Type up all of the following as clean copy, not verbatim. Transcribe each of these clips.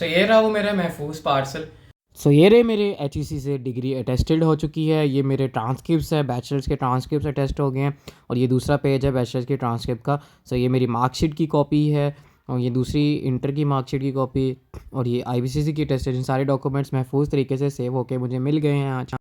ये रहा वो मेरा महफूज पार्सल। ये रहे मेरे HEC से डिग्री अटेस्टेड हो चुकी है। ये मेरे ट्रांसक्रिप्ट्स है, बैचलर्स के ट्रांसक्रिप्ट्स अटेस्ट हो गए हैं और ये दूसरा पेज है बैचलर्स के ट्रांसक्रिप्ट का। ये मेरी मार्कशीट की कॉपी है और ये दूसरी इंटर की मार्कशीट की कॉपी और ये IBCC की अटेस्टेशन। सारे डॉक्यूमेंट्स महफूज तरीके से सेव होके मुझे मिल गए हैं आज।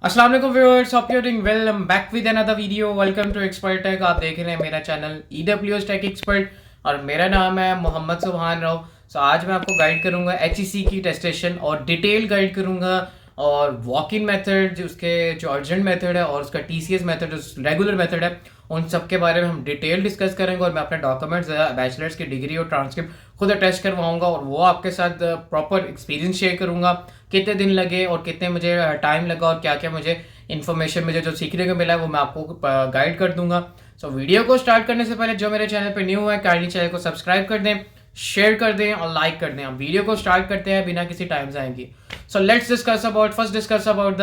अस्सलाम वालेकुम viewers, hope you are doing well. I am back with another video. Welcome to Expert Tech. आप देख रहे हैं मेरा चैनल EWS टेक एक्सपर्ट और मेरा नाम है मोहम्मद सुभान राव। आज मैं आपको गाइड करूंगा HEC की टेस्टेशन और डिटेल गाइड करूंगा और वॉक इन मेथड, उसके जो अर्जेंट मेथड है और उसका TCS मेथड जो रेगुलर मेथड है, उन सब के बारे में हम डिटेल डिस्कस करेंगे। और मैं अपने डॉक्यूमेंट्स, बैचलर्स की डिग्री और ट्रांसक्रिप्ट खुद अटैच करवाऊंगा और वो आपके साथ प्रॉपर एक्सपीरियंस शेयर करूंगा, कितने दिन लगे और कितने मुझे टाइम लगा और क्या क्या मुझे इन्फॉर्मेशन मुझे जो सीखने को मिला है वो मैं आपको गाइड कर दूंगा। वीडियो को स्टार्ट करने से पहले जो मेरे चैनल पर न्यू है, काइंडली चैनल को सब्सक्राइब कर दें, शेयर कर दें और लाइक कर दें। हम वीडियो को स्टार्ट करते हैं बिना किसी टाइम जाएंगे। Let's discuss about the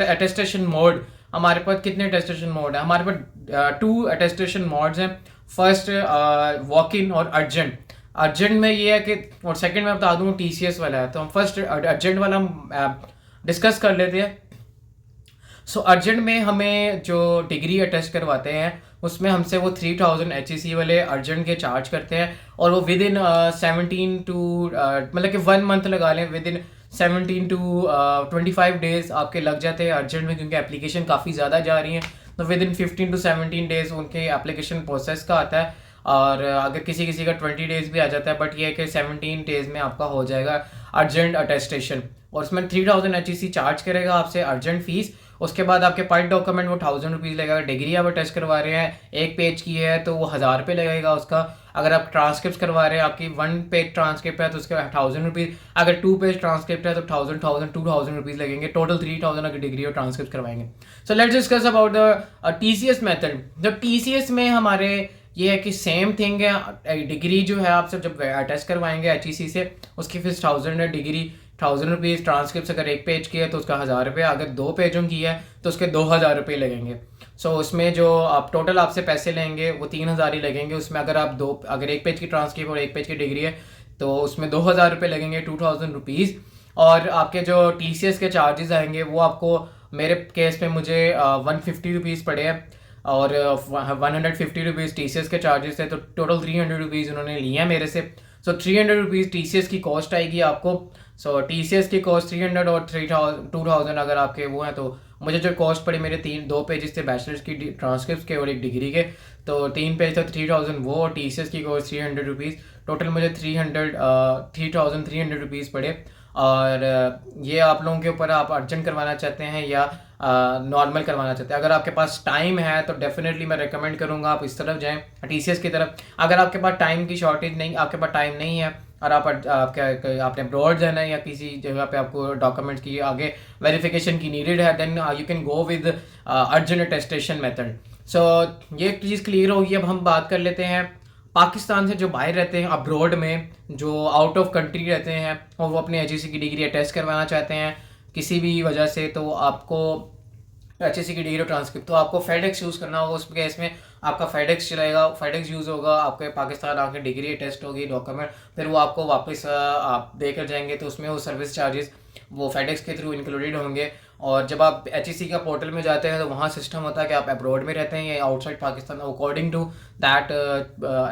attestation mode. हमारे पास कितने अटेस्टेशन मोड है? हमारे पास 2 अटेस्टेशन मोड्स हैं। फर्स्ट वॉक इन और अर्जेंट। अर्जेंट में ये है कि, और सेकंड में बता दूं TCS वाला है। तो हम फर्स्ट अर्जेंट वाला डिस्कस कर लेते हैं। अर्जेंट में हमें जो डिग्री अटेस्ट करवाते हैं उसमें हमसे वो 3000 HEC वाले अर्जेंट के चार्ज करते हैं और वो विद इन 17 टू मतलब कि 1 मंथ लगा लें, विद इन 17 टू 25 डेज आपके लग जाते हैं अर्जेंट में, क्योंकि एप्लीकेशन काफ़ी ज़्यादा जा रही हैं। तो विद इन 15 टू 17 डेज उनके एप्लीकेशन प्रोसेस का आता है और अगर किसी किसी का 20 डेज भी आ जाता है, बट ये है कि 17 डेज में आपका हो जाएगा अर्जेंट अटेस्टेशन। और उसमें 3000 HEC चार्ज करेगा आपसे अर्जेंट फीस। उसके बाद आपके पर डॉक्यूमेंट वो 1000 रुपीज़ लगेगा। डिग्री आप टेस्ट करवा रहे हैं 1 पेज की है तो वो 1000 रुपये लगेगा उसका। अगर आप ट्रांसक्रिप्ट करवा रहे हैं, आपकी 1 पेज ट्रांसक्रिप्ट है तो उसके 1000 रुपीज़। अगर 2 पेज ट्रांसक्रिप्ट है तो 2000 रुपीज़ लगेंगे। टोटल 3000 अगर डिग्री और ट्रांसक्रिप्ट करवाएंगे। Let's discuss about the TCS method. जब TCS में हमारे ये है कि सेम थिंग है। डिग्री जो है आपसे जब अटेस्ट करवाएंगे HEC से, उसकी फीस 1000 है। Degree 1000 rupees. ट्रांसक्रिप्ट अगर 1 पेज की है तो उसका 1000 रुपये। अगर 2 पेजों की है तो उसके 2000 रुपये लगेंगे। उसमें जो आप टोटल आपसे पैसे लेंगे वो 3000 ही लगेंगे। उसमें अगर 1 पेज की ट्रांसक्रिप्ट और 1 पेज की डिग्री है तो उसमें 2000 रुपये लगेंगे, 2000 रुपीज़। और आपके जो TCS के चार्जेस आएंगे वो आपको, मेरे केस में मुझे 150 रुपीज़ पड़े हैं और 150 रुपीज़ TCS के चार्जेस थे, तो टोटल 300 रुपीज़ उन्होंने लिए हैं मेरे से। 300 रुपीज़ TCS की कॉस्ट आएगी आपको। TCS की कॉस्ट 300 और 2000 अगर आपके वो हैं, तो मुझे जो कॉस्ट पड़ी, मेरे 2 पेजेस थे बैचलर्स की ट्रांसक्रिप्ट के और 1 डिग्री के, तो 3 पेज थे 3000 वो, और TCS की कॉस्ट 300 रुपीज़। टोटल मुझे 3300 रुपीज़ पड़े। और ये आप लोगों के ऊपर, आप अर्जेंट करवाना चाहते हैं या नॉर्मल करवाना चाहते हैं। अगर आपके पास टाइम है तो डेफिनेटली मैं रेकमेंड करूंगा आप इस तरफ जाएं, TCS की तरफ। अगर आपके पास टाइम की शॉर्टेज नहीं, आपके पास टाइम नहीं है और आपने अब्रॉड जाना है या किसी जगह पे आपको डॉक्यूमेंट्स की आगे वेरिफिकेशन की नीडेड है, then you can go with urgent attestation method. ये एक चीज़ क्लियर होगी। अब हम बात कर लेते हैं पाकिस्तान से जो बाहर रहते हैं, अब्रॉड में जो आउट ऑफ कंट्री रहते हैं और वो अपने HEC की डिग्री अटेस्ट करवाना चाहते हैं किसी भी वजह से, तो आपको HEC की डिग्री और ट्रांसक्रिप्ट, तो आपको फेडेक्स यूज़ करना होगा। उस केस में आपका फेडेक्स चलाएगा, फेडेक्स यूज़ होगा। आपके पाकिस्तान आके डिग्री टेस्ट होगी, डॉक्यूमेंट, फिर वो आपको वापस आप देकर जाएंगे, तो उसमें वो सर्विस चार्जेस वो फेडेक्स के थ्रू इंक्लूडेड होंगे। और जब आप HEC का पोर्टल में जाते हैं तो वहाँ सिस्टम होता है कि आप अब्रॉड में रहते हैं या outside Pakistan, according to that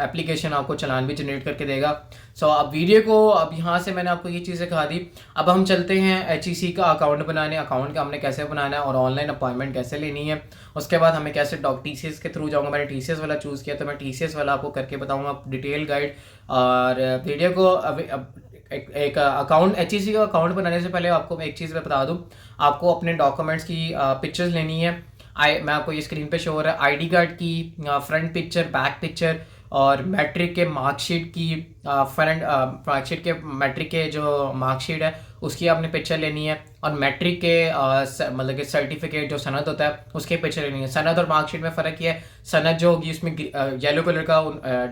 application आपको चलान भी जनरेट करके देगा। अब वीडियो को, अब यहाँ से मैंने आपको ये चीज़ सिखा दी। अब हम चलते हैं HEC का अकाउंट बनाने। अकाउंट का हमने कैसे बनाना है और ऑनलाइन अपॉइंटमेंट कैसे लेनी है, उसके बाद हमें कैसे TCS के थ्रू जाऊँगा। मैंने TCS वाला चूज़ किया तो मैं TCS वाला आपको करके बताऊँगा डिटेल गाइड। और वीडियो को एक अकाउंट, HEC का अकाउंट बनाने से पहले आपको मैं एक चीज़ मैं बता दूं, आपको अपने डॉक्यूमेंट्स की पिक्चर्स लेनी है। मैं आपको ये स्क्रीन पे शो हो रहा है, ID कार्ड की फ्रंट पिक्चर, बैक पिक्चर, और मैट्रिक के मार्कशीट की फ्रंट मार्कशीट के मैट्रिक के जो मार्कशीट है उसकी आपने पिक्चर लेनी है। और मैट्रिक के मतलब कि सर्टिफिकेट जो सनद होता है उसके पिक्चर लेनी है। सनद और मार्कशीट में फ़र्क ये है, सनद जो होगी उसमें येलो कलर का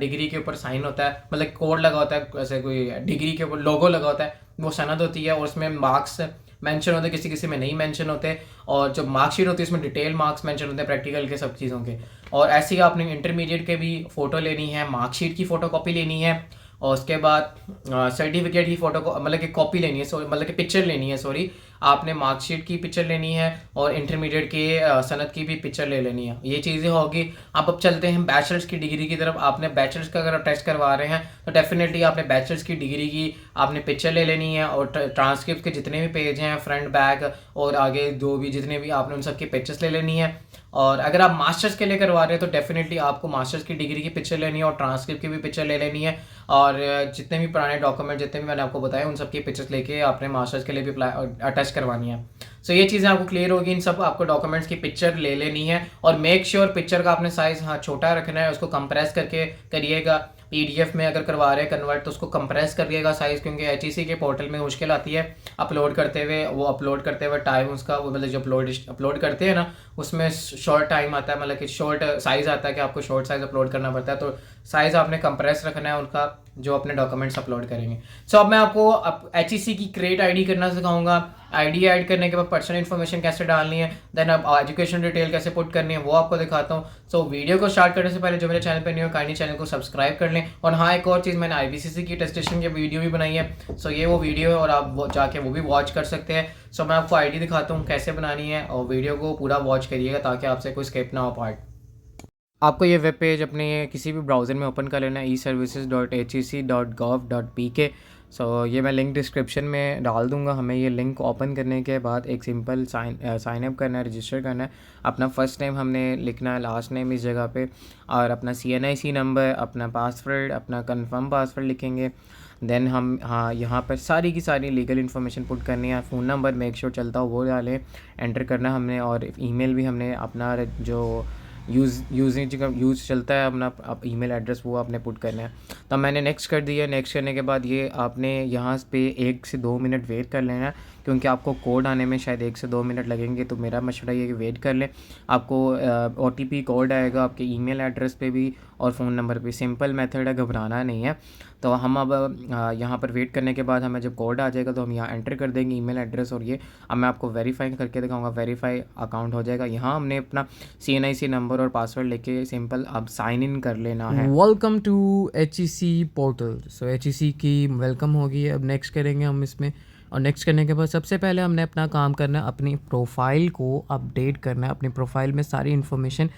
डिग्री के ऊपर साइन होता है, मतलब कोड लगा होता है, ऐसे कोई डिग्री के ऊपर लोगो लगा होता है, वो सनद होती है। और उसमें मार्क्स मेंशन होते हैं, किसी किसी में नहीं मेंशन होते। और जो मार्कशीट होती है उसमें डिटेल मार्क्स मेंशन होते हैं प्रैक्टिकल के सब चीज़ों के। और ऐसे ही आपने इंटरमीडिएट के भी फ़ोटो लेनी है, मार्कशीट की फ़ोटो कॉपी लेनी है, और उसके बाद सर्टिफिकेट की फ़ोटो को मतलब कि कॉपी लेनी है, मतलब कि पिक्चर लेनी है, सॉरी, आपने मार्कशीट की पिक्चर लेनी है और इंटरमीडिएट की सनद की भी पिक्चर ले लेनी है। ये चीज़ें होगी। अब चलते हैं बैचलर्स की डिग्री की तरफ। आपने बैचलर्स का अगर आप टेस्ट करवा रहे हैं तो डेफिनेटली आपने बैचलर्स की डिग्री की आपने पिक्चर ले लेनी है और ट्रांसक्रिप्ट के जितने भी पेज हैं, फ्रंट बैक और आगे जो भी जितने भी, आपने उन सब की पिक्चर्स ले लेनी है। और अगर आप मास्टर्स के लिए करवा रहे हैं तो डेफिनेटली आपको मास्टर्स की डिग्री की पिक्चर लेनी है और ट्रांसक्रिप्ट की भी पिक्चर ले लेनी है। और जितने भी पुराने डॉक्यूमेंट जितने भी मैंने आपको बताया उन सब की पिक्चर्स लेके आपने मास्टर्स के लिए भी अटैच करवानी है। सो ये चीज़ें आपको क्लियर होगी। इन सब आपको डॉक्यूमेंट्स की पिक्चर ले लेनी है और मेक श्योर पिक्चर का आपने साइज़ छोटा रखना है, उसको कंप्रेस करके करिएगा। पीडीएफ में अगर करवा रहे हैं कन्वर्ट तो उसको कंप्रेस करिएगा साइज़, क्योंकि एचईसी के पोर्टल में मुश्किल आती है अपलोड करते हुए। वो अपलोड करते हुए टाइम उसका वो मतलब जो अपलोड करते हैं ना उसमें शॉर्ट टाइम आता है, मतलब कि शॉर्ट साइज़ आता है कि आपको शॉर्ट साइज़ अपलोड करना पड़ता है। तो साइज़ आपने कंप्रेस रखना है उनका जो अपने डॉक्यूमेंट्स अपलोड करेंगे। सो अब मैं आपको एचईसी की क्रिएट आईडी करना सिखाऊंगा। आईडी ऐड करने के बाद पर्सनल इन्फॉर्मेशन कैसे डालनी है, देन अब एजुकेशन डिटेल कैसे पुट करनी है वो आपको दिखाता हूँ। सो वीडियो को स्टार्ट करने से पहले जो मेरे चैनल पे नहीं हो काइंडली चैनल को सब्सक्राइब कर लें। और हाँ, एक और चीज़, मैंने आईबीसीसी की अटेस्टेशन की वीडियो भी बनाई है। सो ये वो वीडियो है और आप वो जाके वो भी वॉच कर सकते हैं। सो मैं आपको आईडी दिखाता हूँ कैसे बनानी है और वीडियो को पूरा वॉच करिएगा ताकि आपसे कोई स्किप ना हो पार्ट। आपको ये वेब पेज अपने किसी भी ब्राउज़र में ओपन कर लेना है, eservices.hec.gov.pk। सो ये मैं लिंक डिस्क्रिप्शन में डाल दूंगा। हमें ये लिंक ओपन करने के बाद एक सिंपल साइन अप करना है, रजिस्टर करना है। अपना फ़र्स्ट नेम हमने लिखना है, लास्ट नेम इस जगह पे, और अपना CNIC नंबर, अपना पासवर्ड, अपना कंफर्म पासवर्ड लिखेंगे। देन हम यहाँ पर सारी की सारी लीगल इन्फॉर्मेशन पुट करनी है। फ़ोन नंबर मेक श्योर चलता हो वो डालें, एंटर करना हमने, और ईमेल भी हमने अपना जो यूज़ चलता है अपना ईमेल एड्रेस वो आपने पुट करना है। तो मैंने नेक्स्ट कर दिया। नेक्स्ट करने के बाद ये आपने यहाँ पे 1 से 2 मिनट वेट कर लेना है, क्योंकि आपको कोड आने में शायद 1 से 2 मिनट लगेंगे। तो मेरा मशवरा ये कि वेट कर लें। आपको OTP कोड आएगा आपके ईमेल एड्रेस पे भी और फ़ोन नंबर पे। सिंपल मेथड है, घबराना नहीं है। तो हम अब यहाँ पर वेट करने के बाद हमें जब कोड आ जाएगा तो हम यहाँ एंटर कर देंगे ईमेल एड्रेस, और ये अब मैं आपको वेरीफाई करके दिखाऊंगा। वेरीफाई अकाउंट हो जाएगा। यहाँ हमने अपना CNIC नंबर और पासवर्ड लेके सिंपल अब साइन इन कर लेना है। Welcome to HEC portal. So HEC की वेलकम होगी। अब नेक्स्ट करेंगे हम इसमें, और नेक्स्ट करने के बाद सबसे पहले हमने अपना काम करना है, अपनी प्रोफाइल को अपडेट करना है। अपनी प्रोफाइल में सारी इन्फॉर्मेशन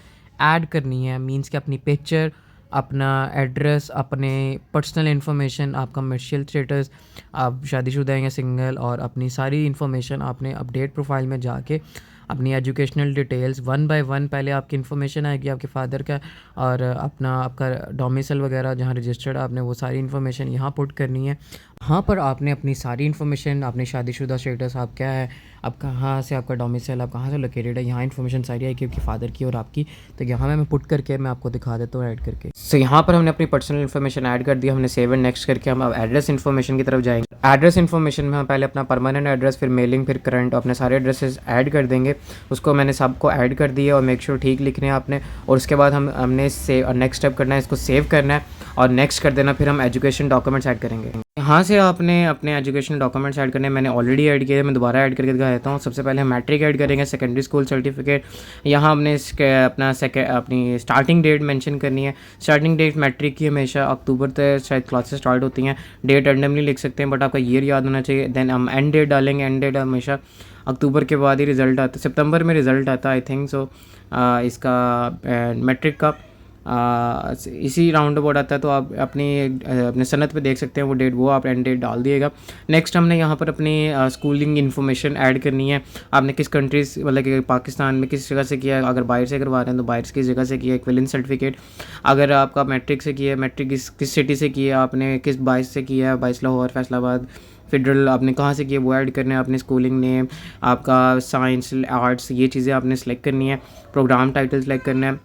ऐड करनी है, मींस कि अपनी पिक्चर, अपना एड्रेस, अपने पर्सनल इन्फॉर्मेशन, आपका मर्शियल स्टेटस, आप शादीशुदा हैं या सिंगल, और अपनी सारी इन्फॉर्मेशन आपने अपडेट प्रोफाइल में जाके अपनी एजुकेशनल डिटेल्स 1 बाय 1 पहले आपकी इन्फॉर्मेशन आएगी, आपके फादर का और आपका डोमिसाइल वगैरह जहाँ रजिस्टर्ड, आपने वो सारी इन्फॉर्मेशन यहाँ पुट करनी है। हाँ, पर आपने अपनी सारी इन्फॉर्मेशन, आपने शादीशुदा स्टेटस, आप क्या है, आप कहाँ से, आपका डोमिसाइल, आप कहाँ से लोकेटेड है, यहाँ इन्फॉर्मेशन सारी आएगी आपकी फ़ादर की और आपकी। तो यहाँ मैं पुट करके मैं आपको दिखा देता हूँ ऐड करके। सो यहाँ पर हमने अपनी पर्सनल इन्फॉर्मेशन ऐड कर दिया। हमने सेव एंड नेक्स्ट करके हम अब एड्रेस इन्फॉर्मेशन की तरफ जाएंगे। एड्रेस इन्फॉर्मेशन में हम पहले अपना परमानेंट एड्रेस, फिर मेलिंग, फिर करंट, अपने सारे एड्रेसेस ऐड कर देंगे। उसको मैंने सबको ऐड कर दिया और मेक श्योर ठीक लिखने हैं आपने। और उसके बाद हमने सेव, नेक्स्ट स्टेप करना है, इसको सेव करना है और नेक्स्ट कर देना। फिर हम एजुकेशन डॉक्यूमेंट्स ऐड करेंगे। यहाँ से आपने अपने एजुकेशन डॉक्यूमेंट्स ऐड करने, मैंने ऑलरेडी ऐड किया है, मैं दोबारा ऐड करके दिखा देता हूँ। सबसे पहले हम मैट्रिक ऐड करेंगे, सेकेंडरी स्कूल सर्टिफिकेट। यहाँ हमने अपनी स्टार्टिंग डेट मेंशन करनी है। स्टार्टिंग डेट मैट्रिक की हमेशा अक्टूबर तक शायद क्लासेस स्टार्ट होती हैं। डेट रैंडमली लिख सकते हैं बट आपका ईयर याद होना चाहिए। देन हम एंड डेट डालेंगे। एंड डेट हमेशा अक्टूबर के बाद ही रिज़ल्ट आता है, सितंबर में रिज़ल्ट आता है आई थिंक सो। इसका मैट्रिक का इसी राउंड अबाउट आता है, तो आप अपने सनद पे देख सकते हैं वो डेट, वो आप एंड डेट डाल दिएगा। नेक्स्ट हमने यहाँ पर अपनी स्कूलिंग इन्फॉर्मेशन ऐड करनी है। आपने किस कंट्रीज, मतलब कि पाकिस्तान में किस जगह से किया है, अगर बाहर से करवा रहे हैं तो बाहर की जगह से किया है, इक्विवेलेंट सर्टिफिकेट। अगर आपका मैट्रिक से किया है, मैट्रिक किस सिटी से किया है, आपने किस 22 से किया है, 22 लाहौर, फैसलाबाद, फेडरल, आपने कहाँ से किया वो ऐड करना है। अपने स्कूलिंग नेम, आपका साइंस, आर्ट्स, ये चीज़ें आपने सेलेक्ट करनी है। प्रोग्राम टाइटल सेलेक्ट करना है।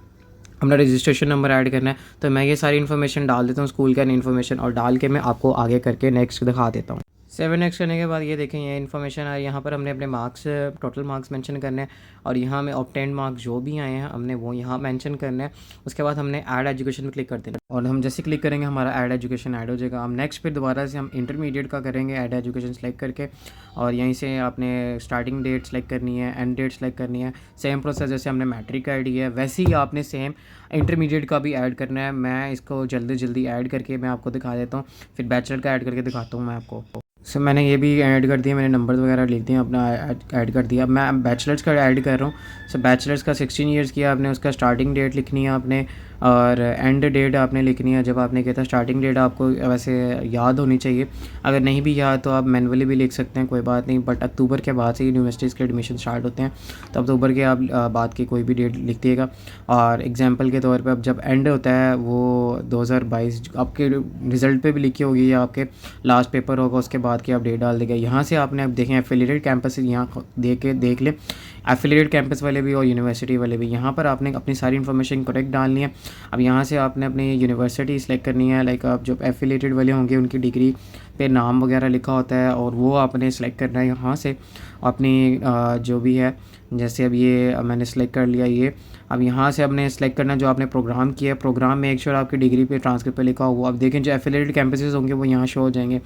अपना रजिस्ट्रेशन नंबर ऐड करना है। तो मैं ये सारी इन्फॉर्मेशन डाल देता हूँ, स्कूल का इन्फॉर्मेशन, और डाल के मैं आपको आगे करके नेक्स्ट दिखा देता हूँ। 7x करने के बाद ये देखें ये इन्फॉर्मेशन आ रही है। यहाँ पर हमने अपने मार्क्स टोटल मार्क्स मेंशन करने हैं और यहाँ में ऑब्टेन्ड मार्क्स जो भी आए हैं हमने वो यहाँ मेंशन करने हैं। उसके बाद हमने ऐड एजुकेशन पे क्लिक कर देना और हम जैसे क्लिक करेंगे हमारा ऐड एजुकेशन ऐड हो जाएगा। हम नेक्स्ट फिर दोबारा से हम इंटरमीडिएट का करेंगे ऐड एजुकेशन सेलेक्ट करके और यहीं से आपने स्टार्टिंग डेट सेलेक्ट करनी है, एंड डेट सेलेक्ट करनी है। सेम प्रोसेस जैसे हमने मैट्रिक का ऐड किया है वैसे ही आपने सेम इंटरमीडिएट का भी ऐड करना है। मैं इसको जल्दी ऐड करके मैं आपको दिखा देता हूँ, फिर बैचलर का ऐड करके दिखाता हूँ मैं आपको। सो मैंने ये भी ऐड कर दिया, मैंने नंबर वगैरह लिख दिए, अपना ऐड कर दिया। अब मैं बैचलर्स का ऐड कर रहा हूँ। सो बैचलर्स का 16 ईयर्स किया आपने, उसका स्टार्टिंग डेट लिखनी है आपने और एंड डेट आपने लिखनी है। जब आपने किया था स्टार्टिंग डेट आपको वैसे याद होनी चाहिए, अगर नहीं भी याद तो आप मैनुअली भी लिख सकते हैं, कोई बात नहीं। बट अक्टूबर के बाद से यूनिवर्सिटीज़ के एडमिशन स्टार्ट होते हैं तो अक्टूबर के आप बाद की कोई भी डेट लिख दिएगा। और एग्जांपल के तौर पे अब जब एंड होता है वो 2022 आपके रिज़ल्ट पे भी लिखी होगी या आपके लास्ट पेपर होगा उसके बाद की आप डेट डाल देगा। यहाँ से आपने अब देखें एफिलिएटेड कैंपस यहाँ देख लें, एफिलिएटेड कैंपस वाले भी और यूनिवर्सिटी वाले भी। यहाँ पर आपने अपनी सारी इन्फॉर्मेशन करेक्ट डालनी है। अब यहाँ से आपने अपनी यूनिवर्सिटी सेलेक्ट करनी है। लाइक आप जो एफिलिएटेड वाले होंगे उनकी डिग्री पे नाम वगैरह लिखा होता है और वो आपने सेलेक्ट करना है। यहाँ से अपनी जो भी है, जैसे अब ये मैंने सेलेक्ट कर लिया ये। अब यहाँ से आपने सेलेक्ट करना जो आपने प्रोग्राम किया है, प्रोग्राम में एक श्योर आपकी डिग्री पे ट्रांसक्रिप्ट पे लिखा हुआ। अब देखें जो एफिलिएटेड कैंपसेस होंगे वो यहाँ शो हो जाएंगे।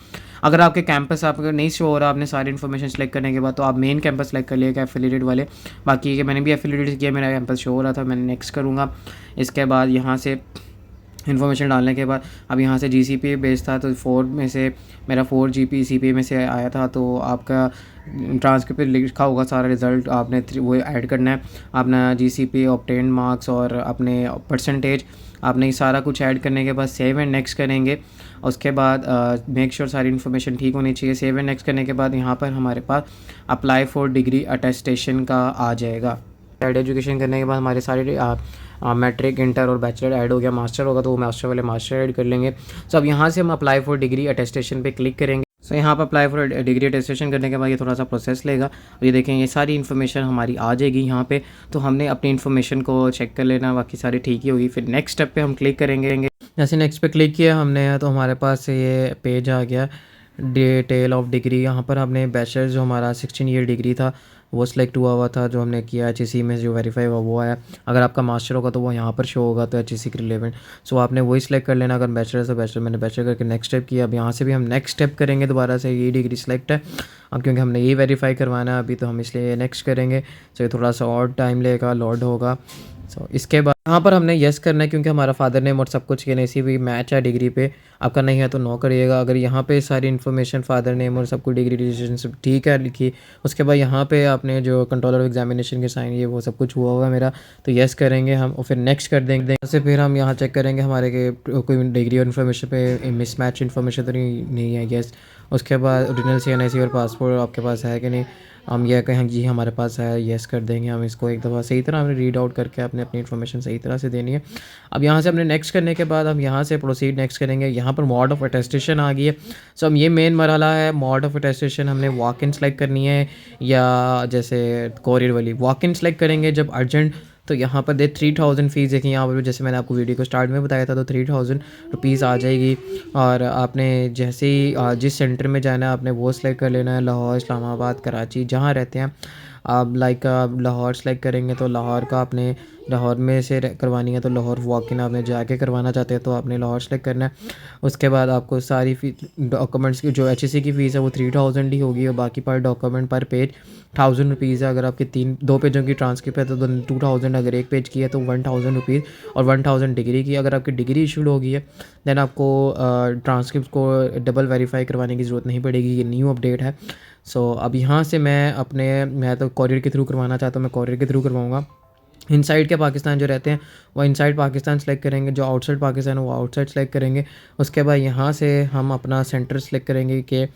अगर आपके कैंपस आपको नहीं शो हो रहा आपने सारी इन्फॉर्मेशन सेलेक्ट करने के बाद तो आप मेन कैंपस सेलेक्ट कर लिएगा एफिलिएटेड वाले। बाकी के मैंने भी एफिलिएटेड किया, मेरा कैंपस शो हो रहा था, मैंने नेक्स्ट करूँगा। इसके बाद यहाँ से इन्फॉर्मेशन डालने के बाद अब यहाँ से जीसीपीए बेस्ड था तो 4 में से मेरा 4 जीसीपीए में से आया था। तो आपका ट्रांसक्रिप्ट पे लिखा होगा सारा रिज़ल्ट, आपने वो ऐड करना है अपना जीसीपीए, ऑब्टेन्ड मार्क्स और अपने परसेंटेज। आपने ये सारा कुछ ऐड करने के बाद सेव एंड नेक्स्ट करेंगे। उसके बाद मेक श्योर सारी इन्फॉर्मेशन ठीक होनी चाहिए। सेव एंड नेक्स्ट करने के बाद यहाँ पर हमारे पास अप्लाई फॉर डिग्री अटेस्टेशन का आ जाएगा। ऐड एजुकेशन करने के बाद हमारे सारे मैट्रिक, इंटर और बैचलर ऐड हो गया। मास्टर होगा तो वो मास्टर वाले मास्टर ऐड कर लेंगे। सो अब यहाँ से हम अप्लाई फॉर डिग्री अटेस्टेशन पे क्लिक करेंगे। सो यहाँ पर अप्लाई फॉर डिग्री अटेस्टेशन करने के बाद ये थोड़ा सा प्रोसेस लेगा और ये देखें ये सारी इन्फॉर्मेशन हमारी आ जाएगी यहाँ पे। तो हमने अपनी इन्फॉर्मेशन को चेक कर लेना, बाकी सारी ठीक ही होगी। फिर नेक्स्ट स्टेप पे हम क्लिक करेंगे। जैसे नेक्स्ट पे क्लिक किया हमने तो हमारे पास ये पेज आ गया, डिटेल ऑफ डिग्री। यहाँ पर हमने बैचलर जो हमारा 16 ईयर डिग्री था वो सिलेक्ट हुआ था, जो हमने किया HEC में जो वेरीफाई हुआ वो आया। अगर आपका मास्टर होगा तो वो यहाँ पर शो होगा तो HEC के रिलेवेंट। सो आपने वही सिलेक्ट कर लेना। अगर बैचलर से बैचलर, मैंने बैचलर करके नेक्स्ट स्टेप किया। अब यहाँ से भी हम नेक्स्ट स्टेप करेंगे, दोबारा से ये डिग्री सेलेक्ट है अब क्योंकि हमने ये वेरीफाई करवाना है अभी तो हम इसलिए नेक्स्ट करेंगे। सो ये थोड़ा सा और टाइम लेगा, लोड होगा। सो इसके बाद यहाँ पर हमने येस करना है क्योंकि हमारा फादर नेम और सब कुछ के इसी भी मैच है डिग्री पे। आपका नहीं है तो नो करिएगा। अगर यहाँ पे सारी इन्फॉर्मेशन फादर नेम और सब कुछ डिग्री रजिस्ट्रेशन सब ठीक है लिखी, उसके बाद यहाँ पे आपने जो कंट्रोलर ऑफ एग्जामिनेशन के साइन ये वो सब कुछ हुआ होगा मेरा, तो येस करेंगे हम और फिर नेक्स्ट कर देंगे। से फिर हम यहाँ चेक करेंगे हमारे के कोई डिग्री और इन्फॉर्मेशन पे मिसमैच इन्फॉर्मेशन तो नहीं है, येस। उसके बाद ओरिजिनल CNIC और पासपोर्ट आपके पास है कि नहीं, हम यह कहें जी हमारे पास है, येस कर देंगे हम इसको। एक दफ़ा सही तरह हमने रीड आउट करके अपने अपनी इन्फॉर्मेशन सही तरह से देनी है। अब यहाँ से हमने नेक्स्ट करने के बाद हम यहाँ से प्रोसीड नेक्स्ट करेंगे। यहाँ पर मोड ऑफ अटेस्टेशन आ गई है। सो हम ये मेन मरहला है मोड ऑफ अटेस्टेशन। हमने वॉक इन सेलेक्ट करनी है या जैसे कोरियर वाली वॉक इन सेलेक्ट करेंगे जब अर्जेंट तो यहाँ पर 3000 फ़ीस देखिए यहाँ पर, जैसे मैंने आपको वीडियो को स्टार्ट में बताया था तो 3000 रुपीज़ आ जाएगी। और आपने जैसे ही जिस सेंटर में जाना है आपने वो सिलेक्ट कर लेना है, लाहौर, इस्लामाबाद, कराची जहाँ रहते हैं आप। लाइक आप लाहौर सेलेक्ट करेंगे तो लाहौर का आपने लाहौर में से करवानी है तो लाहौर वॉक इन आपने जाके करवाना चाहते हैं तो आपने लाहौर सेलेक्ट करना है। उसके बाद आपको सारी डॉक्यूमेंट्स की जो HEC की फ़ीस है वो 3000 ही होगी और बाकी पर डॉक्यूमेंट पर पेज 1000 रुपीज़ है। अगर आपके 2 पेजों की ट्रांसक्रिप्ट है तो 2000, अगर एक पेज की है तो 1000 रुपीज़ और 1000 डिग्री की। अगर आपकी डिग्री इशूड होगी है दैन आपको ट्रांसक्रिप्ट को डबल वेरीफाई करवाने की ज़रूरत नहीं पड़ेगी, ये न्यू अपडेट है। सो अब यहाँ से मैं तो कोरियर के थ्रू करवाना चाहता हूँ, मैं कोरियर के थ्रू करवाऊँगा। इनसाइड के पाकिस्तान जो रहते हैं वो इनसाइड पाकिस्तान सेलेक्ट करेंगे, जो आउटसाइड पाकिस्तान है वो आउटसाइड सेलेक्ट करेंगे। उसके बाद यहाँ से हम अपना सेंटर सेलेक्ट करेंगे कि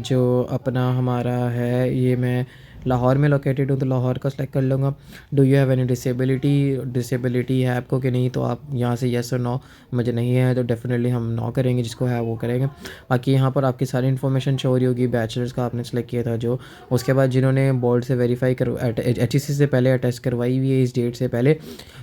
जो अपना हमारा है ये मैं लाहौर में लोकेटेड हूँ तो लाहौर का सिलेक्ट कर लूँगा। Do you have any disability है आपको कि नहीं, तो आप यहाँ से येस और नो, मुझे नहीं है तो डेफिनेटली हम नो करेंगे, जिसको है वो करेंगे। बाकी यहाँ पर आपकी सारी इन्फॉर्मेशन शो हो रही होगी। बैचलर्स का आपने सेलेक्ट किया था जो, उसके बाद जिन्होंने बोर्ड से वेरीफाई HEC से पहले अटेस्ट करवाई हुई है इस डेट से पहले,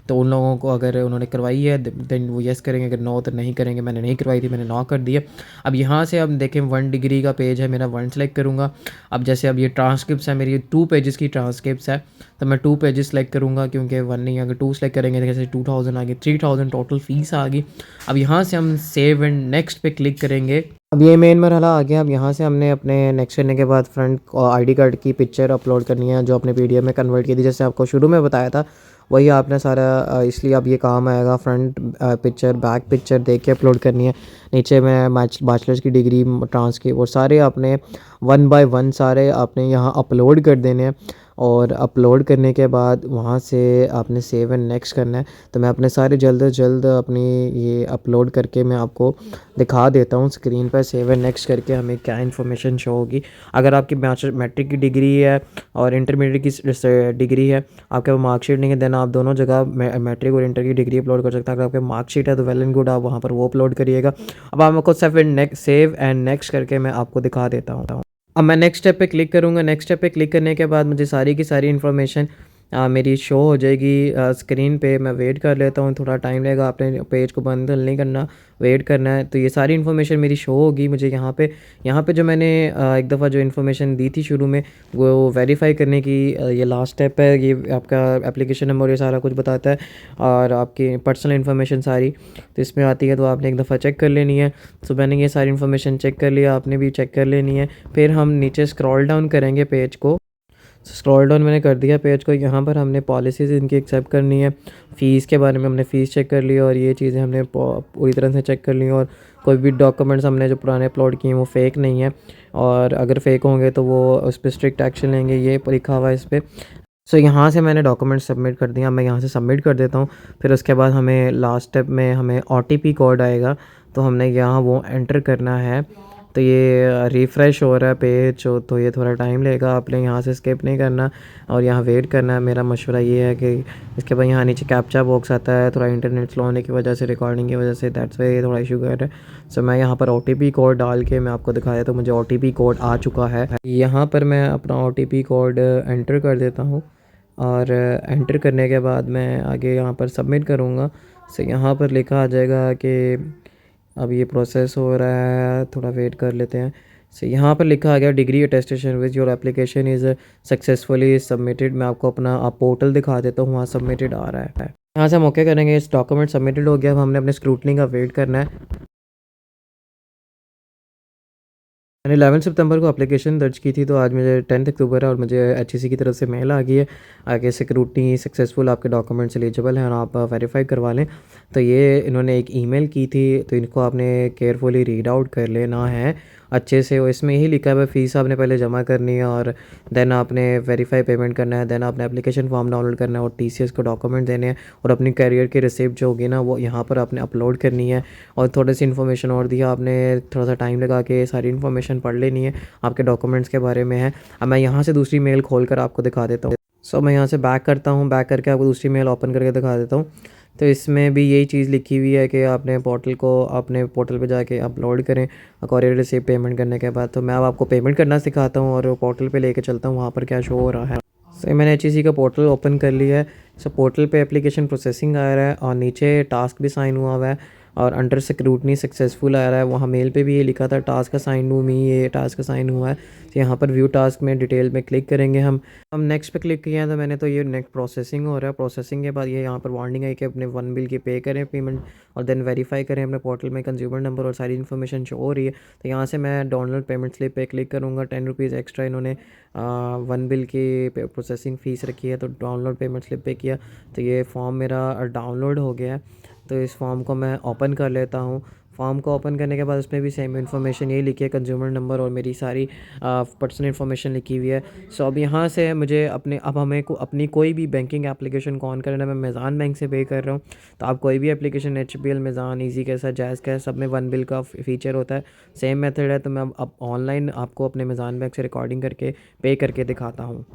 तो उन लोगों को अगर उन्होंने करवाई है देन वो येस करेंगे, अगर नो तो नहीं करेंगे। मैंने नहीं करवाई थी, मैंने नो कर दिया। अब यहाँ से अब देखें 1 डिग्री का पेज है मेरा, 1 सेलेक्ट करूँगा। अब जैसे अब ये ट्रांसक्रिप्ट्स है मेरी, 2 पेजेस की ट्रांसक्रिप्ट्स है, तो मैं 2 पेजेस सेलेक्ट करूँगा क्योंकि 1 नहीं, अगर 2 सेलेक्ट करेंगे तो जैसे 2000 आ गई, 3000 टोटल फ़ीस आ गई। अब यहाँ से हम सेव एंड नेक्स्ट पे क्लिक करेंगे। अब ये मेन मरहला आ गया। अब यहाँ से हमने अपने नेक्स्ट करने के बाद फ्रंट ID कार्ड की पिक्चर अपलोड करनी है जो अपने PDF में कन्वर्ट की थी, जैसे आपको शुरू में बताया था वही आपने सारा, इसलिए अब ये काम आएगा। फ्रंट पिक्चर, बैक पिक्चर देख के अपलोड करनी है। नीचे में बैचलर्स की डिग्री, ट्रांसक्रिप्ट, वो सारे आपने 1 बाय 1 सारे आपने यहाँ अपलोड कर देने हैं। और अपलोड करने के बाद वहाँ से आपने सेव एंड नेक्स्ट करना है। तो मैं अपने सारे जल्द से जल्द अपनी ये अपलोड करके मैं आपको दिखा देता हूँ स्क्रीन पर, सेव एंड नेक्स्ट करके हमें क्या इन्फॉर्मेशन शो होगी। अगर आपकी मैट्रिक की डिग्री है और इंटरमीडिएट की डिग्री है, आपके पास मार्कशीट नहीं है, देन आप दोनों जगह मैट्रिक और इंटर की डिग्री अपलोड कर सकते हैं। अगर आपके मार्कशीट है तो वेल एंड गुड, आप वहाँ पर वो अपलोड करिएगा। अब आपको सेव एंड नेक्स्ट करके मैं आपको दिखा देता हूँ। अब मैं नेक्स्ट स्टेप पे क्लिक करूँगा। नेक्स्ट स्टेप पे क्लिक करने के बाद मुझे सारी की सारी इन्फॉर्मेशन मेरी शो हो जाएगी स्क्रीन पे। मैं वेट कर लेता हूँ, थोड़ा टाइम लगेगा, आपने पेज को बंद नहीं करना, वेट करना है। तो ये सारी इन्फॉर्मेशन मेरी शो होगी मुझे यहाँ पे जो मैंने एक दफ़ा जो इन्फॉर्मेशन दी थी शुरू में, वो वेरीफाई करने की ये लास्ट स्टेप है। ये आपका एप्लीकेशन नंबर ये सारा कुछ बताता है और आपकी पर्सनल इन्फॉर्मेशन सारी तो इसमें आती है, तो आपने एक दफ़ा चेक कर लेनी है। तो मैंने ये सारी इन्फॉर्मेशन चेक कर लिया, आपने भी चेक कर लेनी है। फिर हम नीचे स्क्रॉल डाउन करेंगे पेज को। स्क्रॉल डाउन मैंने कर दिया पेज को। यहाँ पर हमने पॉलिसीज़ इनकी एक्सेप्ट करनी है। फ़ीस के बारे में हमने फ़ीस चेक कर ली और ये चीज़ें हमने पूरी तरह से चेक कर ली। और कोई भी डॉक्यूमेंट्स हमने जो पुराने अपलोड किए हैं वो फ़ेक नहीं है, और अगर फ़ेक होंगे तो वो उस पर स्ट्रिक्ट एक्शन लेंगे, ये लिखा हुआ है इस पर। सो यहाँ से मैंने डॉक्यूमेंट सबमिट कर दिया, मैं यहाँ से सबमिट कर देता हूँ। फिर उसके बाद हमें लास्ट स्टेप में हमें OTP कोड आएगा, तो हमने यहाँ वो एंटर करना है। तो ये रिफ़्रेश हो रहा है पेज, तो ये थोड़ा टाइम लेगा, आपने यहाँ से स्किप नहीं करना और यहाँ वेट करना है। मेरा मशवरा ये है कि इसके बाद यहाँ नीचे कैप्चा बॉक्स आता है, थोड़ा इंटरनेट स्लो होने की वजह से, रिकॉर्डिंग की वजह से, दैट्स वाई थोड़ा इशू कर रहा है। सो मैं यहाँ पर OTP कोड डाल के मैं आपको दिखाया, तो मुझे OTP कोड आ चुका है। यहाँ पर मैं अपना OTP कोड एंटर कर देता हूँ और एंटर करने के बाद मैं आगे यहाँ पर सबमिट करूँगा। सो यहाँ पर लिखा आ जाएगा कि अब ये प्रोसेस हो रहा है, थोड़ा वेट कर लेते हैं। सो यहाँ पर लिखा आ गया degree attestation with your application is successfully submitted. मैं आपको अपना पोर्टल दिखा देता हूँ, वहाँ सबमिटेड आ रहा है। यहाँ से हम ओके करेंगे, इस डॉक्यूमेंट सबमिटेड हो गया। अब हमने अपने स्क्रूटनी का वेट करना है। मैंने 11 सितंबर को एप्लीकेशन दर्ज की थी, तो आज मुझे 10 अक्टूबर है और मुझे HEC की तरफ से मेल आ गई है आगे सिक्योरिटी सक्सेसफुल, आपके डॉक्यूमेंट्स एलिजिबल हैं और आप वेरीफाई करवा लें। तो ये इन्होंने एक ईमेल की थी, तो इनको आपने केयरफुली रीड आउट कर लेना है अच्छे से। और इसमें यही लिखा है फ़ीस आपने पहले जमा करनी है और देन आपने वेरीफाई पेमेंट करना है, देन आपने एप्लीकेशन फॉर्म डाउनलोड करना है और TCS को डॉक्यूमेंट देने हैं और अपनी करियर की रिसिप्ट जो होगी ना वो यहाँ पर आपने अपलोड करनी है। और थोड़ी सी इन्फॉर्मेशन और दी, आपने थोड़ा सा टाइम लगा के सारी इन्फॉर्मेशन पढ़ लेनी है, आपके डॉक्यूमेंट्स के बारे में है। अब मैं यहाँ से दूसरी मेल खोल कर आपको दिखा देता हूँ। सो मैं यहाँ से बैक करता हूँ, बैक करके आपको दूसरी मेल ओपन करके दिखा देता हूँ। तो इसमें भी यही चीज़ लिखी हुई है कि आपने पोर्टल पे जाके अपलोड करें कोरियर रिसीप्ट पेमेंट करने के बाद। तो मैं अब आपको पेमेंट करना सिखाता हूँ और पोर्टल पे लेके चलता हूँ, वहाँ पर क्या शो हो रहा है। सो मैंने HEC का पोर्टल ओपन कर लिया है। सो पोर्टल पे एप्लीकेशन प्रोसेसिंग आ रहा है और नीचे टास्क भी साइन हुआ है और अंडर स्क्रूटनी सक्सेसफुल आ रहा है। वहाँ मेल पे भी ये लिखा था टास्क असाइन टू मी, ये टास्क असाइन हुआ है। तो यहाँ पर व्यू टास्क में डिटेल में क्लिक करेंगे हम नेक्स्ट पे क्लिक किया तो मैंने, तो ये नेक्स्ट प्रोसेसिंग हो रहा है। प्रोसेसिंग के बाद ये यहाँ पर वार्निंग है कि अपने 1 बिल की पे करें पेमेंट और देन वेरीफाई करें अपने पोर्टल में, कंज्यूमर नंबर और सारी इन्फॉर्मेशन शो हो रही है। तो यहाँ से मैं डाउनलोड पेमेंट स्लिप पे क्लिक करूँगा। 10 रुपीज़ एक्स्ट्रा इन्होंने 1 बिल की प्रोसेसिंग फ़ीस रखी है, तो डाउनलोड पेमेंट स्लिप पे किया तो ये फॉर्म मेरा डाउनलोड हो गया है। तो इस फॉर्म को मैं ओपन कर लेता हूँ। फॉर्म को ओपन करने के बाद उसमें भी सेम इन्फॉर्मेशन यही लिखी है, कंज्यूमर नंबर और मेरी सारी पर्सनल इन्फॉर्मेशन लिखी हुई है। सो अब यहाँ से मुझे हमें अपनी कोई भी बैंकिंग एप्लीकेशन को ऑन करना है। मैं मेज़ान बैंक से पे कर रहा हूँ, तो आप कोई भी एप्लीकेशन HBL, मेज़ान, ईजी कैश, जायज़ कैश, सब में 1 बिल का फ़ीचर होता है, सेम मेथड है। तो मैं अब ऑनलाइन आपको अपने मेज़ान बैंक से रिकॉर्डिंग करके पे करके दिखाता हूँ।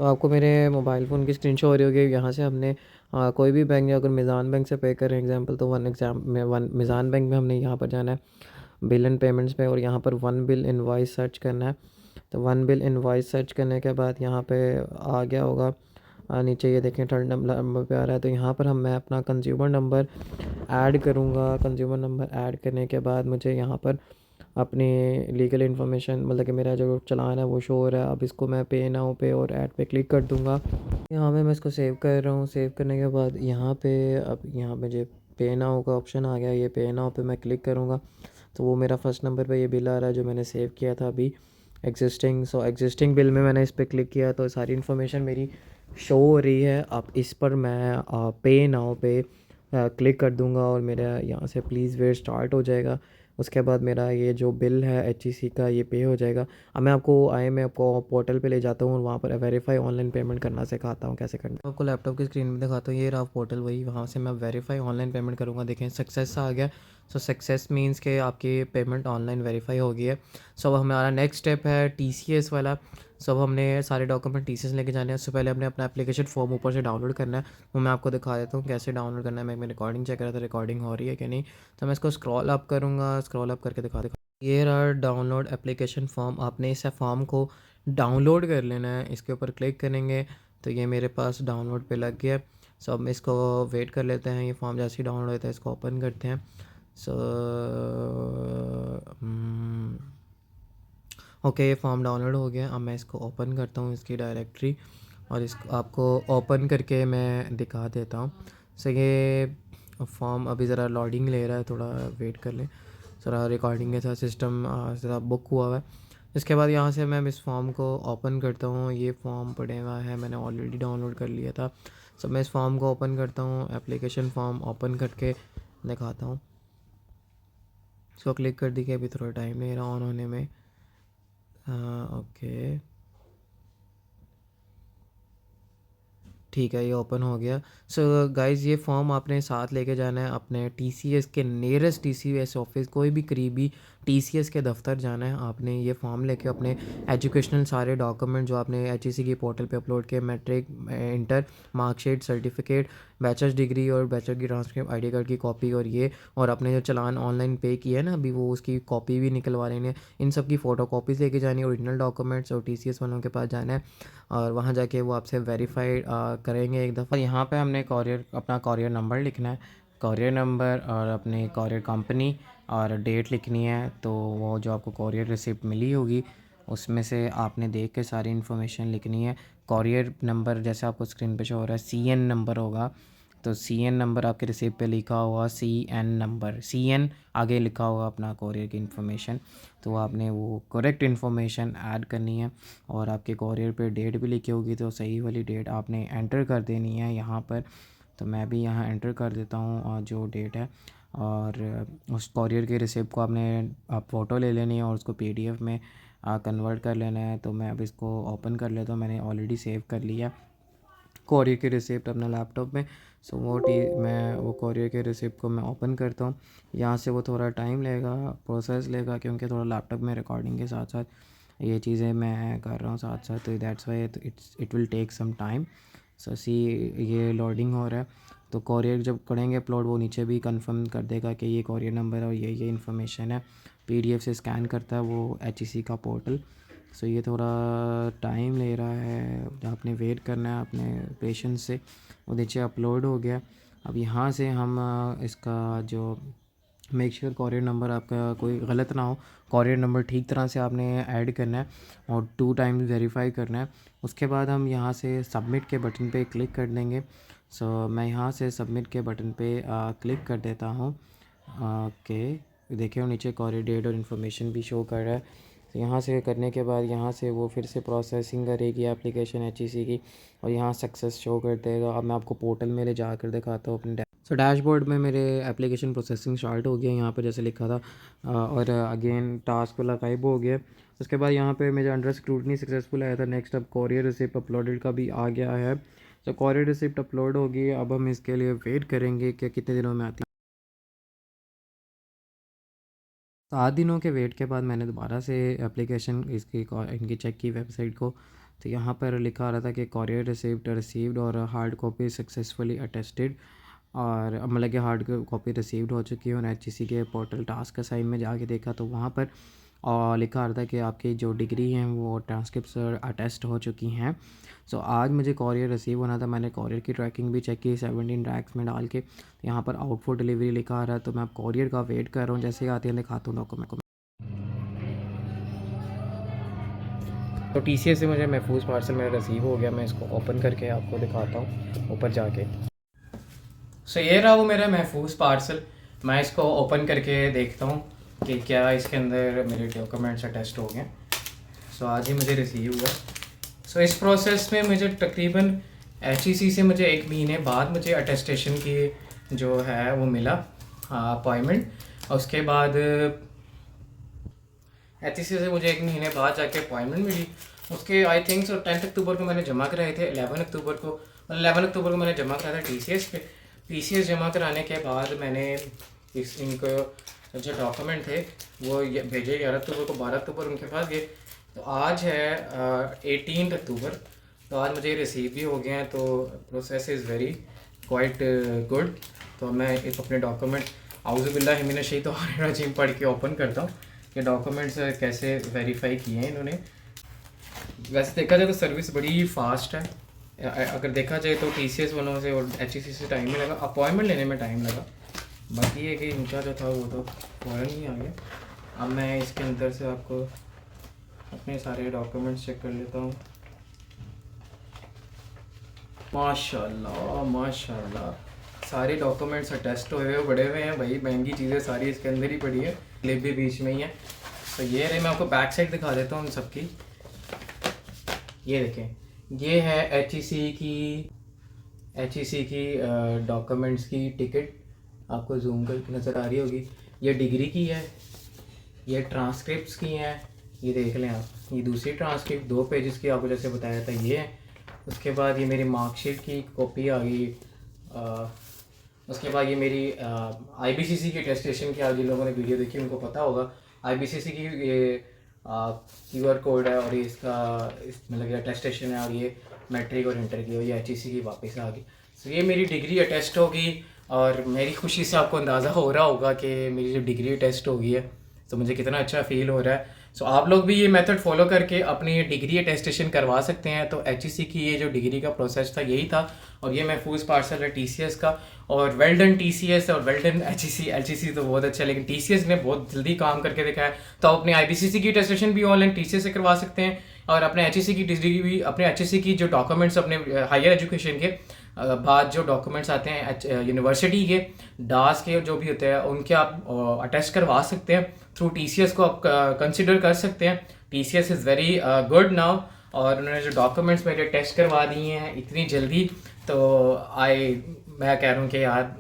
तो आपको मेरे मोबाइल फ़ोन की स्क्रीन शो हो रही होगी। यहाँ से हमने कोई भी बैंक, या अगर मिज़ान बैंक से पे करें एग्जांपल, तो वन मिज़ान बैंक में हमने यहाँ पर जाना है बिल एंड पेमेंट्स पे, और यहाँ पर वन बिल इनवॉइस सर्च करना है। तो वन बिल इनवॉइस सर्च करने के बाद यहाँ पे आ गया होगा नीचे, ये देखें थर्ड नंबर पे आ रहा है। तो यहाँ पर मैं अपना कंज्यूमर नंबर ऐड करूँगा। कंज्यूमर नंबर ऐड करने के बाद मुझे यहाँ पर अपनी लीगल इन्फॉर्मेशन, मतलब कि मेरा जो चालान है वो शो हो रहा है। अब इसको मैं पे नाउ पे और ऐड पे क्लिक कर दूँगा। यहाँ पे मैं इसको सेव कर रहा हूँ। सेव करने के बाद यहाँ पे अब यहाँ पे जो पे नाउ का ऑप्शन आ गया, ये पे नाउ पे मैं क्लिक करूँगा तो वो मेरा फर्स्ट नंबर पे ये बिल आ रहा है जो मैंने सेव किया था अभी, एग्जिस्टिंग बिल में मैंने इस पर क्लिक किया तो सारी इन्फॉर्मेशन मेरी शो हो रही है। अब इस पर मैं पे नाउ पे क्लिक कर दूंगा और मेरा यहाँ से प्लीज़ वेट स्टार्ट हो जाएगा। उसके बाद मेरा ये जो बिल है HEC का ये पे हो जाएगा। अब मैं आपको पोर्टल पे ले जाता हूँ और वहाँ पर वेरीफाई ऑनलाइन पेमेंट करना सिखाता हूँ कैसे करना है। आपको लैपटॉप की स्क्रीन में दिखाता हूँ, ये रहा पोर्टल वही, वहाँ से मैं वेरीफाई ऑनलाइन पेमेंट करूँगा। देखें सक्सेस आ गया। सो सक्सेस मीन्स के आपकी पेमेंट ऑनलाइन वेरीफाई हो गई है। सो अब हमारा नेक्स्ट स्टेप है TCS वाला। सो अब हमने सारे डॉक्यूमेंट TCS लेके जाने हैं। उससे पहले हमने अपना एप्लीकेशन फॉर्म ऊपर से डाउनलोड करना है, वो मैं आपको दिखा देता हूँ कैसे डाउनलोड करना है। मैं रिकॉर्डिंग चेक कर रहा था रिकॉर्डिंग हो रही है कि नहीं, तो मैं इसको स्क्रॉल अप करूँगा, स्क्रॉल अप करके दिखा ये रहा डाउनलोड एप्लीकेशन फॉर्म। आपने इस फॉर्म को डाउनलोड कर लेना है, इसके ऊपर क्लिक करेंगे तो ये मेरे पास डाउनलोड पे लग गया। सो अब इसको वेट कर लेते हैं, ये फॉर्म जैसे ही डाउनलोड होता है इसको ओपन करते हैं। सो ओके, ये फॉर्म डाउनलोड हो गया। अब मैं इसको ओपन करता हूँ इसकी डायरेक्टरी, और इसको आपको ओपन करके मैं दिखा देता हूँ। सो ये फॉर्म अभी ज़रा लोडिंग ले रहा है, थोड़ा वेट कर लें। ज़रा रिकॉर्डिंग के साथ सिस्टम ज़रा बुक हुआ हुआ है। इसके बाद यहाँ से मैं इस फॉर्म को ओपन करता हूँ। ये फॉर्म पड़े हुआ है, मैंने ऑलरेडी डाउनलोड कर लिया था। सो मैं इस फॉर्म को ओपन करता हूँ, एप्लीकेशन फॉर्म ओपन करके दिखाता हूँ। इसको क्लिक कर दी कि अभी थोड़ा टाइम ले रहा ऑन होने में। ओके ठीक है, ये ओपन हो गया। सो गाइज़ ये फॉर्म आपने साथ लेके जाना है अपने TCS के नियरेस्ट TCS ऑफिस, कोई भी करीबी TCS के दफ्तर जाना है। आपने ये फॉर्म लेके अपने एजुकेशनल सारे डॉक्यूमेंट जो आपने HEC की पोर्टल पे अपलोड किए, matric, inter, marksheet, certificate, bachelors degree और बैचलर की ट्रांसक्रिप्ट, ID कार्ड की कॉपी, और अपने जो चालान ऑनलाइन पे किया है ना अभी, वो उसकी कॉपी भी निकलवा लेनी है। इन सब की फ़ोटो कॉपीज़ लेके जानी है, ओरिजिनल डॉक्यूमेंट्स, और TCS वालों के पास जाना है और वहाँ जाके वो आपसे वेरीफाइड करेंगे एक दफ़ा। यहाँ पे हमने अपना कॉरियर नंबर लिखना है, कॉरियर नंबर और अपनी कॉरियर कंपनी और डेट लिखनी है। तो वो जो आपको कॉरियर रिसिप्ट मिली होगी उसमें से आपने देख के सारी इन्फॉर्मेशन लिखनी है। कॉरियर नंबर जैसे आपको स्क्रीन पे शो हो रहा है CN नंबर होगा, तो CN नंबर आपके रिसिप्ट पे लिखा होगा, CN नंबर, CN आगे लिखा होगा अपना कॉरियर की इन्फॉर्मेशन। तो आपने वो करेक्ट इन्फॉर्मेशन ऐड करनी है, और आपके कॉरियर पे डेट भी लिखी होगी तो सही वाली डेट आपने एंटर कर देनी है यहाँ पर। तो मैं भी यहाँ एंटर कर देता हूँ और जो डेट है, और उस कॉरियर के रिसिप्ट को आप फ़ोटो ले लेनी है और उसको PDF में कन्वर्ट कर लेना है। तो मैं अब इसको ओपन कर लेता हूँ, मैंने ऑलरेडी सेव कर लिया कोरियर की रिसिप्ट अपना लैपटॉप में। सो मैं वो कोरियर के रिसिप्ट को मैं ओपन करता हूँ। यहाँ से वो थोड़ा टाइम लेगा, प्रोसेस लेगा, क्योंकि थोड़ा लैपटॉप में रिकॉर्डिंग के साथ साथ ये चीज़ें मैं कर रहा हूँ साथ साथ, तो that's why it will take some time. So ये लोडिंग हो रहा है। तो कोरियर जब करेंगे अपलोड, वो नीचे भी कंफर्म कर देगा कि ये कोरियर नंबर और ये इन्फॉर्मेशन है। PDF से स्कैन करता है वो HEC का पोर्टल। सो ये थोड़ा टाइम ले रहा है, आपने वेट करना है अपने पेशेंस से। वो नीचे अपलोड हो गया। अब यहाँ से हम इसका जो मेक श्योर कॉरियर नंबर आपका कोई गलत ना हो, कॉरियर नंबर ठीक तरह से आपने ऐड करना है और 2 टाइम्स वेरीफाई करना है। उसके बाद हम यहाँ से सबमिट के बटन पे क्लिक कर देंगे। सो मैं यहाँ से सबमिट के बटन पे क्लिक कर देता हूँ। ओके, देखिए नीचे कॉरियर डेट और इन्फॉर्मेशन भी शो कर रहा है। तो यहाँ से करने के बाद यहाँ से वो फिर से प्रोसेसिंग करेगी एप्लीकेशन HEC की, और यहाँ सक्सेस शो कर देगा। अब मैं आपको पोर्टल में ले जाकर दिखाता हूँ अपने सो डैशबोर्ड में मेरे एप्लीकेशन प्रोसेसिंग स्टार्ट हो गया यहाँ पे जैसे लिखा था, और अगेन टास्क वाला गायब हो गया। उसके बाद यहाँ पे मेरे अंडर स्क्रूटनी सक्सेसफुल आया था। नेक्स्ट अब कॉरियर रिसिप्ट अपलोडेड का भी आ गया है। तो कॉरियर रिसिप्ट अपलोड होगी, अब हम इसके लिए वेट करेंगे कि कितने दिनों में आती है। 7 दिनों के वेट के बाद मैंने दोबारा से एप्लीकेशन इनकी चेक की वेबसाइट को, तो यहाँ पर लिखा आ रहा था कि कॉरियर रिसीव्ड और हार्ड कॉपी सक्सेसफुली अटेस्टेड, और मतलब कि हार्ड कॉपी रिसीव्ड हो चुकी है। और HEC के पोर्टल टास्क असाइन में जाके देखा तो वहाँ पर और लिखा आ रहा था कि आपकी जो डिग्री हैं वो ट्रांसक्रिप्ट्स अटेस्ट हो चुकी हैं। सो आज मुझे कॉरियर रिसीव होना था। मैंने कॉरियर की ट्रैकिंग भी चेक की 17 रैक्स में डाल के। यहाँ पर आउट फॉर डिलीवरी लिखा आ रहा है, तो मैं अब कॉरियर का वेट कर रहा हूँ। जैसे ही आते हैं दिखाता हूँ डॉक्यूमेंट को। तो TCS से मुझे महफूज पार्सल मेरा रिसीव हो गया। मैं इसको ओपन करके आपको दिखाता हूँ ऊपर जाके। सो ये रहा वो मेरा महफूज पार्सल। मैं इसको ओपन करके देखता हूँ कि क्या इसके अंदर मेरे डॉक्यूमेंट्स अटैच्ड हो गए। सो आज ही मुझे रिसीव हुआ। सो इस प्रोसेस में मुझे तकरीबन HEC से मुझे 1 महीने बाद मुझे अटेस्टेशन की जो है वो मिला अपॉइंटमेंट। और उसके बाद HEC से मुझे 1 महीने बाद जाके अपॉइंटमेंट मिली। उसके आई थिंक 10 अक्टूबर को मैंने जमा कराए थे। 11 अक्टूबर को मैंने जमा कराया था TCS पे। TCS जमा कराने के बाद मैंने इनको जो डॉक्यूमेंट थे वो भेजे 11 अक्टूबर को। 12 अक्टूबर उनके पास गए। तो आज है 18 अक्टूबर, तो आज मुझे रिसीव भी हो गए हैं। तो process is very quite good. तो मैं इस अपने डॉक्यूमेंट आउज़ुबिल्लाहि मिनश शैतानिर रजीम पढ़ के ओपन करता हूँ कि डॉक्यूमेंट्स कैसे वेरीफाई किए हैं इन्होंने। वैसे देखा जाए तो सर्विस बड़ी फास्ट है। अगर देखा जाए तो TCS वालों से और HEC से टाइम ही लगा, अपॉइंटमेंट लेने में टाइम लगा। बाकी ये कि इनका जो था वो तो फ़ौरन ही आ गया। अब मैं इसके अंदर से आपको अपने सारे डॉक्यूमेंट्स चेक कर लेता हूँ। माशाल्लाह माशाल्लाह सारे डॉक्यूमेंट्स अटेस्ट हुए हुए बड़े हुए हैं भाई। महंगी चीज़ें सारी इसके अंदर ही पड़ी है, क्लिप भी बीच में ही है। तो ये रहे, मैं आपको बैक साइड दिखा देता हूँ सबकी। ये देखें, ये है HEC की डॉक्यूमेंट्स की टिकट। आपको जूम करके नज़र आ रही होगी। ये डिग्री की है, ये ट्रांसक्रिप्ट्स की हैं, ये देख लें आप। ये दूसरी ट्रांसक्रिप्ट 2 पेजेस की आपको जैसे बताया था ये है। उसके बाद ये मेरी मार्कशीट की कॉपी आ गई। उसके बाद ये मेरी IBCC की अटेस्टेशन की, आज जिन लोगों ने वीडियो देखी उनको पता होगा। IBCC की ये QR कोड है और ये इसका मतलब ये अटेस्टेशन है। और ये मैट्रिक और इंटर की, और ये HEC की वापस आ गई। तो ये मेरी डिग्री अटेस्ट होगी। और मेरी खुशी से आपको अंदाज़ा हो रहा होगा कि मेरी जो डिग्री अटेस्ट हो गई है तो मुझे कितना अच्छा फ़ील हो रहा है। सो आप लोग भी ये मेथड फॉलो करके अपनी डिग्री अटेस्टेशन करवा सकते हैं। तो HEC की ये जो डिग्री का प्रोसेस था यही था। और ये महफूज पार्सल है TCS का। और वेल डन TCS और वेल डन HEC तो बहुत अच्छा है, लेकिन TCS ने बहुत जल्दी काम करके दिखाया। तो आप अपने IBCC की अटेस्टेशन भी ऑनलाइन TCS से करवा सकते हैं। और अपने HEC की डिग्री भी, अपने HEC की जो डॉक्यूमेंट्स अपने हायर एजुकेशन के बाद जो डॉक्यूमेंट्स आते हैं यूनिवर्सिटी के डास के जो भी होते हैं उनके आप अटेस्ट करवा सकते हैं। थ्रू TCS को आप कंसिडर कर सकते हैं। TCS is very good now. और उन्होंने जो डॉक्यूमेंट्स मेरे टेस्ट करवा दिए हैं इतनी जल्दी, तो मैं कह रहा हूँ कि यार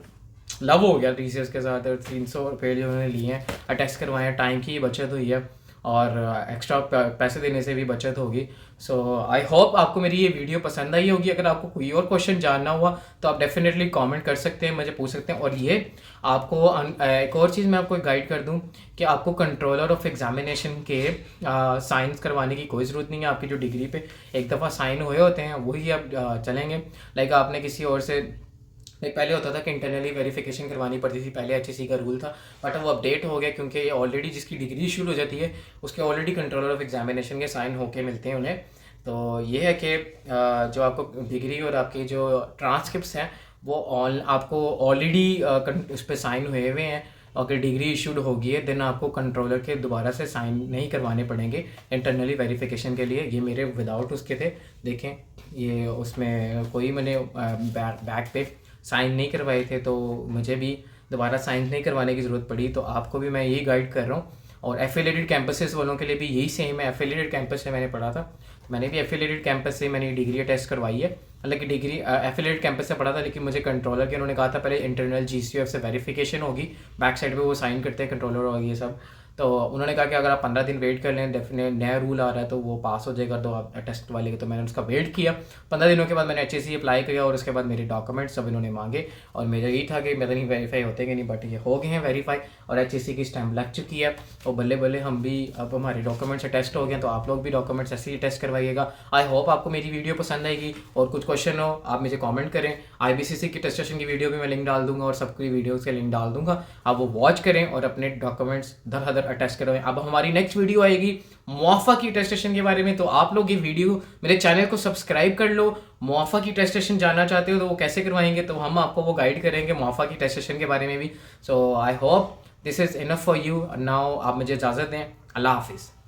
लव हो गया TCS के साथ। 300 रुपये जो उन्होंने लिए हैं अटेस्ट करवाए हैं, टाइम की बचत हुई है और एक्स्ट्रा पैसे देने से भी बचत होगी। सो आई होप आपको मेरी ये वीडियो पसंद आई होगी। अगर आपको कोई और क्वेश्चन जानना हुआ तो आप डेफिनेटली कमेंट कर सकते हैं, मुझे पूछ सकते हैं। और ये आपको एक और चीज़ मैं आपको गाइड कर दूं कि आपको कंट्रोलर ऑफ एग्जामिनेशन के साइंस करवाने की कोई ज़रूरत नहीं है। आपकी जो डिग्री पे एक दफ़ा साइन हुए होते हैं वही अब चलेंगे। लाइक आपने किसी और से, पहले होता था कि इंटरनली वेरिफिकेशन करवानी पड़ती थी, पहले HEC का रूल था। बट अब वो अपडेट हो गया क्योंकि ये ऑलरेडी जिसकी डिग्री शुरू हो जाती है उसके ऑलरेडी कंट्रोलर ऑफ एग्जामिनेशन के साइन होके मिलते हैं उन्हें। तो ये है कि जो आपको डिग्री और आपकी जो ट्रांसक्रिप्ट्स हैं वो आपको ऑलरेडी उस पर साइन हुए हुए हैं। अगर डिग्री इशूड होगी है देन आपको कंट्रोलर के दोबारा से साइन नहीं करवाने पड़ेंगे इंटरनली वेरिफिकेशन के लिए। ये मेरे विदाउट उसके थे, देखें ये उसमें कोई मैंने बैक पे साइन नहीं करवाए थे, तो मुझे भी दोबारा साइन नहीं करवाने की ज़रूरत पड़ी। तो आपको भी मैं यही गाइड कर रहा हूँ। और एफिलिएटेड कैंपसेस वालों के लिए भी यही सेम है। एफिलिएटेड कैंपस से मैंने पढ़ा था, मैंने भी एफिलिएटेड कैंपस से मैंने डिग्री अटेस्ट करवाई है। हालांकि डिग्री एफिलिएटेड कैंपस से पढ़ा था, लेकिन मुझे कंट्रोलर के उन्होंने कहा था पहले इंटरनल GCF से वेरिफिकेशन होगी, बैक साइड पे वो साइन करते हैं कंट्रोलर और ये सब। तो उन्होंने कहा कि अगर आप 15 दिन वेट कर लें, डेफिनेट नया रूल आ रहा है तो वो पास हो जाएगा तो आप टेस्ट वाले के। तो मैंने उसका वेट किया। 15 दिनों के बाद मैंने HEC अप्लाई किया और उसके बाद मेरे डॉक्यूमेंट्स सब इन्होंने मांगे और मेरा यही था कि मेरा नहीं वेरीफाई होते कि नहीं, बट ये हो गए हैं वेरीफाई और HEC की स्टैम्प लग चुकी है। और बल्ले बल्ले हम भी अब हमारे डॉक्यूमेंट्स टेस्ट हो गए, तो आप लोग भी डॉक्यूमेंट्स ऐसे ही टेस्ट करवाइएगा। आई होप आपको मेरी वीडियो पसंद आएगी और कुछ क्वेश्चन हो आप मुझे कमेंट करें। IBCC की टेस्टेशन की वीडियो भी मैं लिंक डाल दूंगा और सबकी वीडियोस के लिंक डाल दूंगा, आप वो वॉच करें और अपने डॉक्यूमेंट्स धर हदर अटेस्ट करवाएं। अब हमारी नेक्स्ट वीडियो आएगी मुआफ़ा की टेस्टेशन के बारे में, तो आप लोग ये वीडियो मेरे चैनल को सब्सक्राइब कर लो। मुआफ़ा की टेस्टेशन जानना चाहते हो तो वो कैसे करवाएंगे, तो हम आपको वो गाइड करेंगे मुआफ़ा की टेस्टेशन के बारे में भी। So I hope this is enough for you. Now आप मुझे इजाज़त दें। अल्लाह हाफिज़।